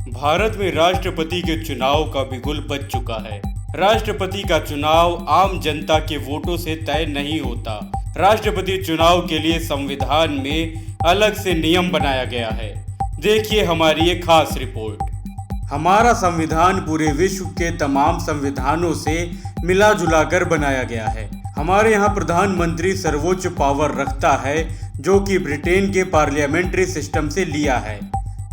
भारत में राष्ट्रपति के चुनाव का बिगुल बज चुका है। राष्ट्रपति का चुनाव आम जनता के वोटों से तय नहीं होता। राष्ट्रपति चुनाव के लिए संविधान में अलग से नियम बनाया गया है। देखिए हमारी एक खास रिपोर्ट। हमारा संविधान पूरे विश्व के तमाम संविधानों से मिला जुला कर बनाया गया है। हमारे यहाँ प्रधानमंत्री सर्वोच्च पावर रखता है, जो कि ब्रिटेन के पार्लियामेंट्री सिस्टम से लिया है।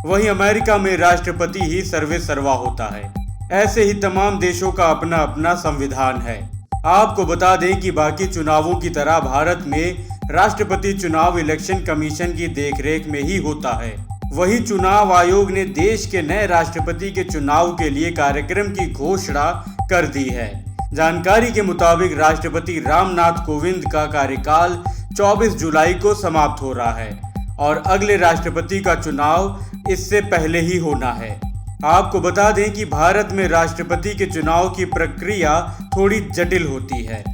वहीं अमेरिका में राष्ट्रपति ही सर्वे सर्वा होता है। ऐसे ही तमाम देशों का अपना अपना संविधान है। आपको बता दें कि बाकी चुनावों की तरह भारत में राष्ट्रपति चुनाव इलेक्शन कमीशन की देखरेख में ही होता है। वहीं चुनाव आयोग ने देश के नए राष्ट्रपति के चुनाव के लिए कार्यक्रम की घोषणा कर दी है। जानकारी के मुताबिक राष्ट्रपति रामनाथ कोविंद का कार्यकाल 24 जुलाई को समाप्त हो रहा है और अगले राष्ट्रपति का चुनाव इससे पहले ही होना है। आपको बता दें कि भारत में राष्ट्रपति के चुनाव की प्रक्रिया थोड़ी जटिल होती है।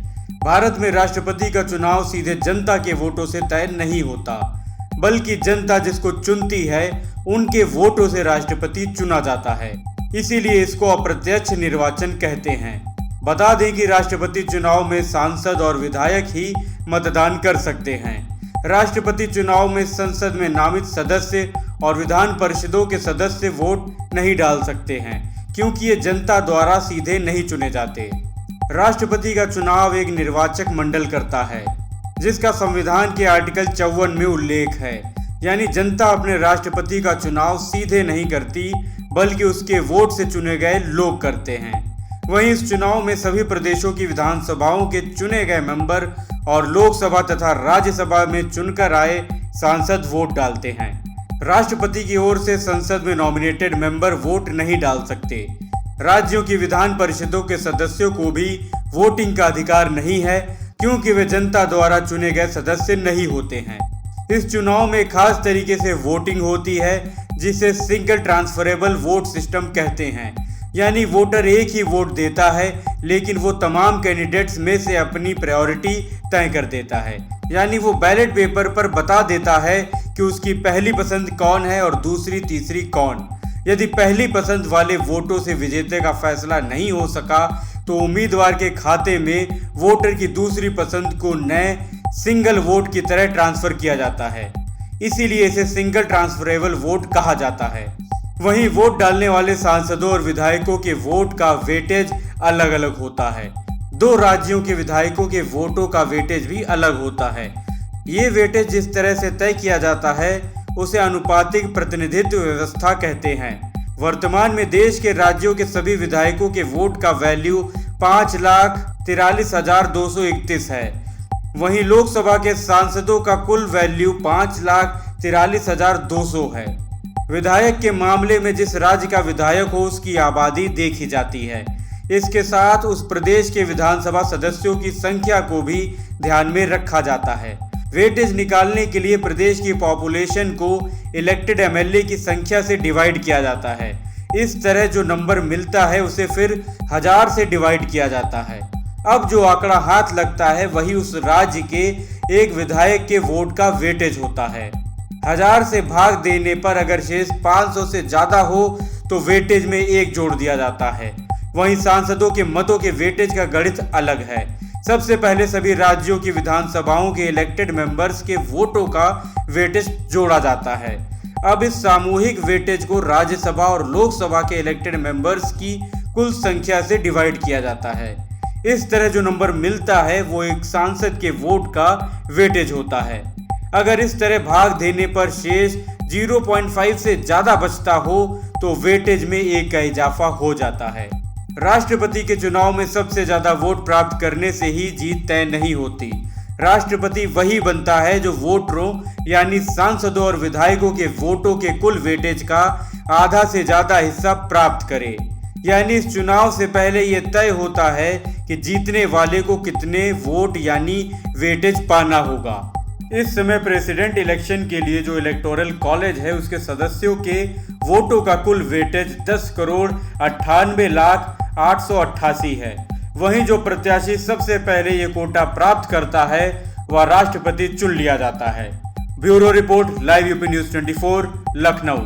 भारत में राष्ट्रपति का चुनाव सीधे जनता के वोटों से तय नहीं होता, बल्कि जनता जिसको चुनती है उनके वोटों से राष्ट्रपति चुना जाता है। इसीलिए इसको अप्रत्यक्ष निर्वाचन कहते हैं। बता दें कि राष्ट्रपति चुनाव में सांसद और विधायक ही मतदान कर सकते हैं। राष्ट्रपति चुनाव में संसद में नामित सदस्य और विधान परिषदों के सदस्य वोट नहीं डाल सकते हैं, क्योंकि ये जनता द्वारा सीधे नहीं चुने जाते। राष्ट्रपति का चुनाव एक निर्वाचक मंडल करता है, जिसका संविधान के आर्टिकल 54 में उल्लेख है। यानी जनता अपने राष्ट्रपति का चुनाव सीधे नहीं करती, बल्कि उसके वोट से चुने गए लोग करते हैं। वहीं इस चुनाव में सभी प्रदेशों की विधानसभाओं के चुने गए मेंबर और लोकसभा तथा राज्यसभा में चुनकर आए सांसद वोट डालते हैं। राष्ट्रपति की ओर से संसद में नॉमिनेटेड मेंबर वोट नहीं डाल सकते। राज्यों की विधान परिषदों के सदस्यों को भी वोटिंग का अधिकार नहीं है, क्योंकि वे जनता द्वारा चुने गए सदस्य नहीं होते हैं। इस चुनाव में खास तरीके से वोटिंग होती है, जिसे सिंगल ट्रांसफरेबल वोट सिस्टम कहते हैं। यानी वोटर एक ही वोट देता है, लेकिन वो तमाम कैंडिडेट्स में से अपनी प्रायोरिटी तय कर देता है। यानी वो बैलेट पेपर पर बता देता है कि उसकी पहली पसंद कौन है और दूसरी तीसरी कौन। यदि पहली पसंद वाले वोटों से विजेता का फैसला नहीं हो सका, तो उम्मीदवार के खाते में वोटर की दूसरी पसंद को नए सिंगल वोट की तरह ट्रांसफर किया जाता है। इसीलिए इसे सिंगल ट्रांसफरेबल वोट कहा जाता है। वहीं वोट डालने वाले सांसदों और विधायकों के वोट का वेटेज अलग अलग होता है। दो राज्यों के विधायकों के वोटों का वेटेज भी अलग होता है। ये वेटेज जिस तरह से तय किया जाता है, उसे अनुपातिक प्रतिनिधित्व व्यवस्था कहते हैं। वर्तमान में देश के राज्यों के सभी विधायकों के वोट का वैल्यू 5,43,231 है। वहीं लोकसभा के सांसदों का कुल वैल्यू 5,43,200 है। विधायक के मामले में जिस राज्य का विधायक हो, उसकी आबादी देखी जाती है। इसके साथ उस प्रदेश के विधानसभा सदस्यों की संख्या को भी ध्यान में रखा जाता है। वेटेज निकालने के लिए प्रदेश की पॉपुलेशन को इलेक्टेड एमएलए की संख्या से डिवाइड किया जाता है। इस तरह जो नंबर मिलता है उसे फिर 1000 से डिवाइड किया जाता है। अब जो आंकड़ा हाथ लगता है, वही उस राज्य के एक विधायक के वोट का वेटेज होता है। 1000 से भाग देने पर अगर शेष 500 से ज्यादा हो तो वेटेज में 1 जोड़ दिया जाता है। वहीं सांसदों के मतों के वेटेज का गणित अलग है। सबसे पहले सभी राज्यों की विधानसभाओं के इलेक्टेड मेंबर्स के वोटों का वेटेज जोड़ा जाता है। अब इस सामूहिक वेटेज को राज्यसभा और लोकसभा के इलेक्टेड मेंबर्स की कुल संख्या से डिवाइड किया जाता है। इस तरह जो नंबर मिलता है वो एक सांसद के वोट का वेटेज होता है। अगर इस तरह भाग देने पर शेष 0.5 से ज्यादा बचता हो तो वेटेज में 1 का इजाफा हो जाता है। राष्ट्रपति के चुनाव में सबसे ज्यादा वोट प्राप्त करने से ही जीत तय नहीं होती। राष्ट्रपति वही बनता है जो वोटरों यानी सांसदों और विधायकों के वोटों के कुल वेटेज का आधा से ज्यादा हिस्सा प्राप्त करे। यानी इस चुनाव से पहले यह तय होता है कि जीतने वाले को कितने वोट यानी वेटेज पाना होगा। इस समय प्रेसिडेंट इलेक्शन के लिए जो इलेक्टोरल कॉलेज है, उसके सदस्यों के वोटों का कुल वेटेज 10,98,08,88 है। वहीं जो प्रत्याशी सबसे पहले ये कोटा प्राप्त करता है, वह राष्ट्रपति चुन लिया जाता है। Bureau report, live UP news 24, Lucknow.